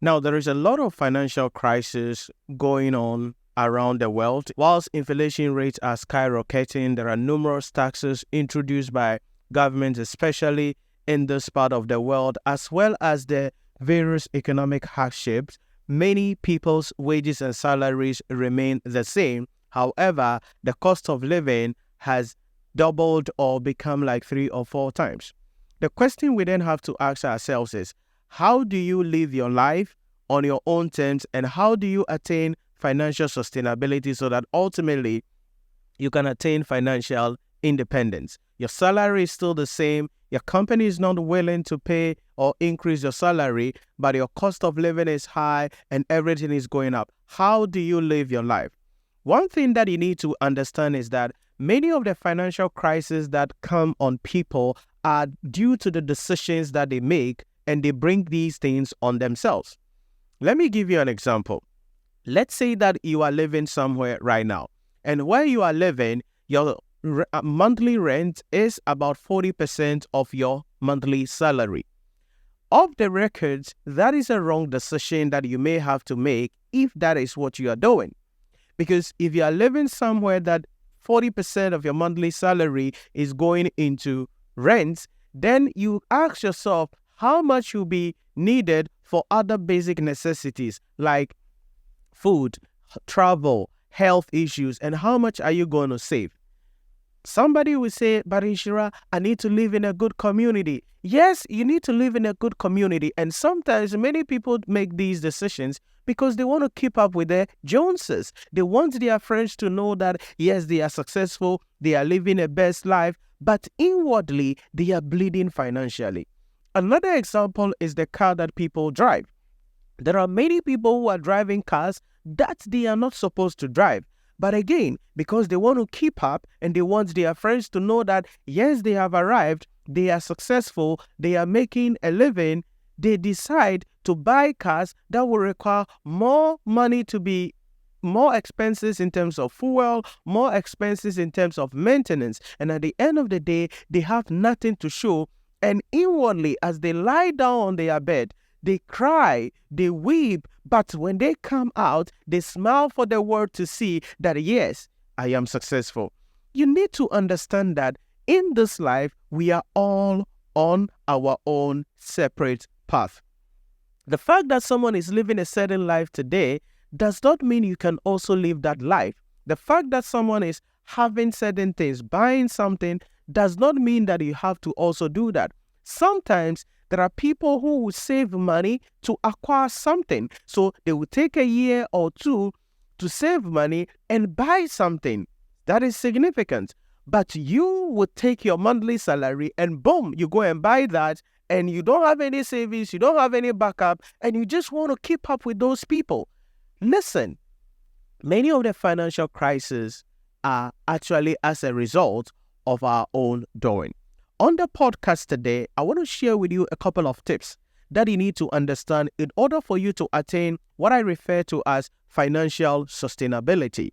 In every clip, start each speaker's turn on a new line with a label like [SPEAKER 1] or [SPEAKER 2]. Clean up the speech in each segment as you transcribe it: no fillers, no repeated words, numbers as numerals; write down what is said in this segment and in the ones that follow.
[SPEAKER 1] Now, there is a lot of financial crisis going on around the world. Whilst inflation rates are skyrocketing, there are numerous taxes introduced by governments, especially in this part of the world, as well as the various economic hardships. Many people's wages and salaries remain the same. However, the cost of living has doubled or become like 3 or 4 times. The question we then have to ask ourselves is, how do you live your life on your own terms, and how do you attain financial sustainability so that ultimately you can attain financial independence? Your salary is still the same. Your company is not willing to pay or increase your salary, but your cost of living is high and everything is going up. How do you live your life? One thing that you need to understand is that many of the financial crises that come on people are due to the decisions that they make, and they bring these things on themselves. Let me give you an example. Let's say that you are living somewhere right now, and where you are living, your monthly rent is about 40% of your monthly salary. Off the records, that is a wrong decision that you may have to make if that is what you are doing. Because if you are living somewhere that 40% of your monthly salary is going into rent, then you ask yourself how much will be needed for other basic necessities like food, travel, health issues, and how much are you going to save? Somebody will say, but Nhyira, I need to live in a good community. Yes, you need to live in a good community, and sometimes many people make these decisions because they want to keep up with their Joneses. They want their friends to know that, yes, they are successful, they are living a best life, but inwardly, they are bleeding financially. Another example is the car that people drive. There are many people who are driving cars that they are not supposed to drive. But again, because they want to keep up and they want their friends to know that, yes, they have arrived, they are successful, they are making a living, they decide to buy cars that will require more money, to be more expenses in terms of fuel, more expenses in terms of maintenance. And at the end of the day, they have nothing to show. And inwardly, as they lie down on their bed, they cry, they weep, but when they come out, they smile for the world to see that, yes, I am successful. You need to understand that in this life, we are all on our own separate path. The fact that someone is living a certain life today does not mean you can also live that life. The fact that someone is having certain things, buying something, does not mean that you have to also do that. Sometimes there are people who will save money to acquire something. So they will take a year or two to save money and buy something. That is significant. But you would take your monthly salary and boom, you go and buy that, and you don't have any savings, you don't have any backup, and you just want to keep up with those people. Listen, many of the financial crises are actually as a result of our own doing. On the podcast today, I want to share with you a couple of tips that you need to understand in order for you to attain what I refer to as financial sustainability.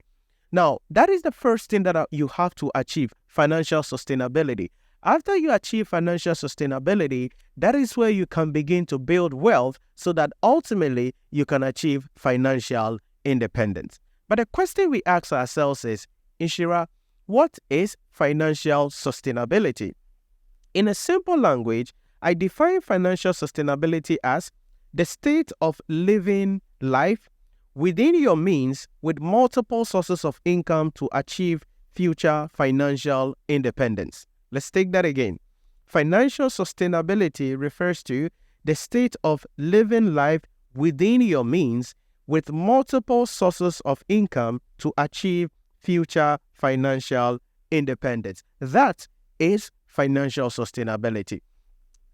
[SPEAKER 1] Now, that is the first thing that you have to achieve, financial sustainability. After you achieve financial sustainability, that is where you can begin to build wealth so that ultimately you can achieve financial independence. But the question we ask ourselves is, Nhyira, what is financial sustainability? In a simple language, I define financial sustainability as the state of living life within your means with multiple sources of income to achieve future financial independence. Let's take that again. Financial sustainability refers to the state of living life within your means with multiple sources of income to achieve future financial independence. That is financial sustainability.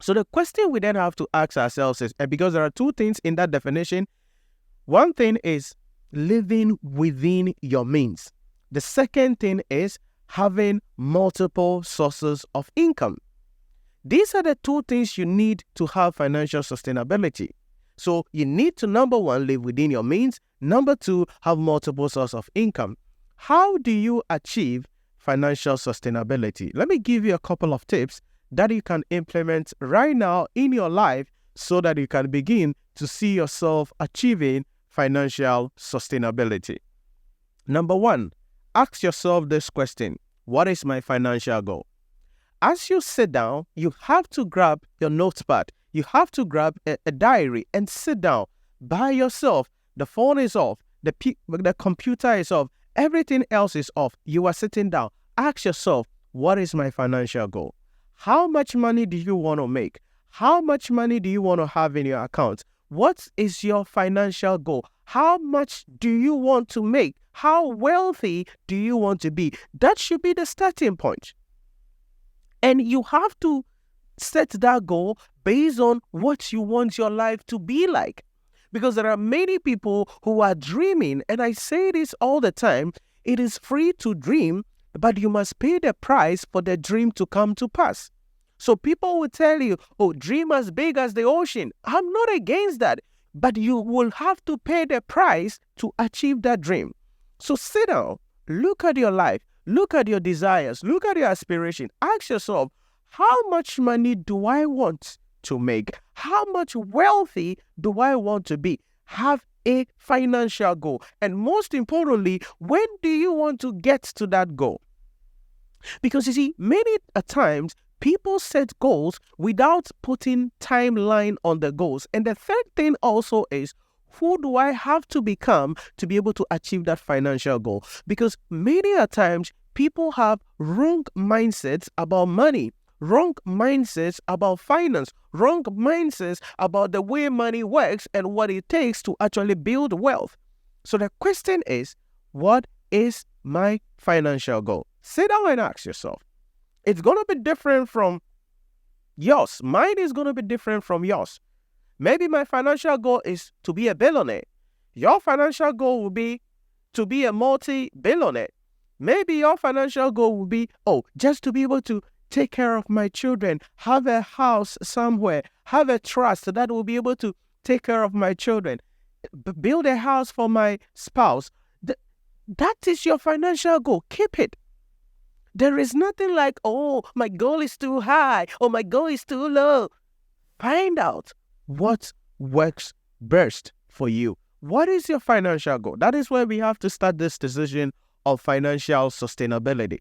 [SPEAKER 1] So the question we then have to ask ourselves is, and because there are two things in that definition, one thing is living within your means. The second thing is having multiple sources of income. These are the two things you need to have financial sustainability. So you need to, number one, live within your means. Number two, have multiple sources of income. How do you achieve financial sustainability? Let me give you a couple of tips that you can implement right now in your life so that you can begin to see yourself achieving financial sustainability. Number one, ask yourself this question: what is my financial goal? As you sit down, you have to grab your notepad. You have to grab a diary and sit down by yourself. The phone is off. The computer is off. Everything else is off. You are sitting down. Ask yourself, what is my financial goal? How much money do you want to make? How much money do you want to have in your account? What is your financial goal? How much do you want to make? How wealthy do you want to be? That should be the starting point. And you have to set that goal based on what you want your life to be like. Because there are many people who are dreaming, and I say this all the time, it is free to dream, but you must pay the price for the dream to come to pass. So people will tell you, oh, dream as big as the ocean. I'm not against that, but you will have to pay the price to achieve that dream. So sit down, look at your life, look at your desires, look at your aspiration. Ask yourself, how much money do I want to make? How much wealthy do I want to be? Have a financial goal. And most importantly, when do you want to get to that goal? Because you see, many times people set goals without putting timeline on the goals. And the third thing also is, who do I have to become to be able to achieve that financial goal? Because many a times people have wrong mindsets about money, wrong mindsets about finance, wrong mindsets about the way money works and what it takes to actually build wealth. So the question is, what is my financial goal? Sit down and ask yourself. It's going to be different from yours. Mine is going to be different from yours. Maybe my financial goal is to be a billionaire. Your financial goal will be to be a multi-billionaire. Maybe your financial goal will be, just to be able to take care of my children, have a house somewhere, have a trust that will be able to take care of my children, build a house for my spouse. That is your financial goal. Keep it. There is nothing like, my goal is too high or my goal is too low. Find out what works best for you. What is your financial goal? That is where we have to start this decision of financial sustainability.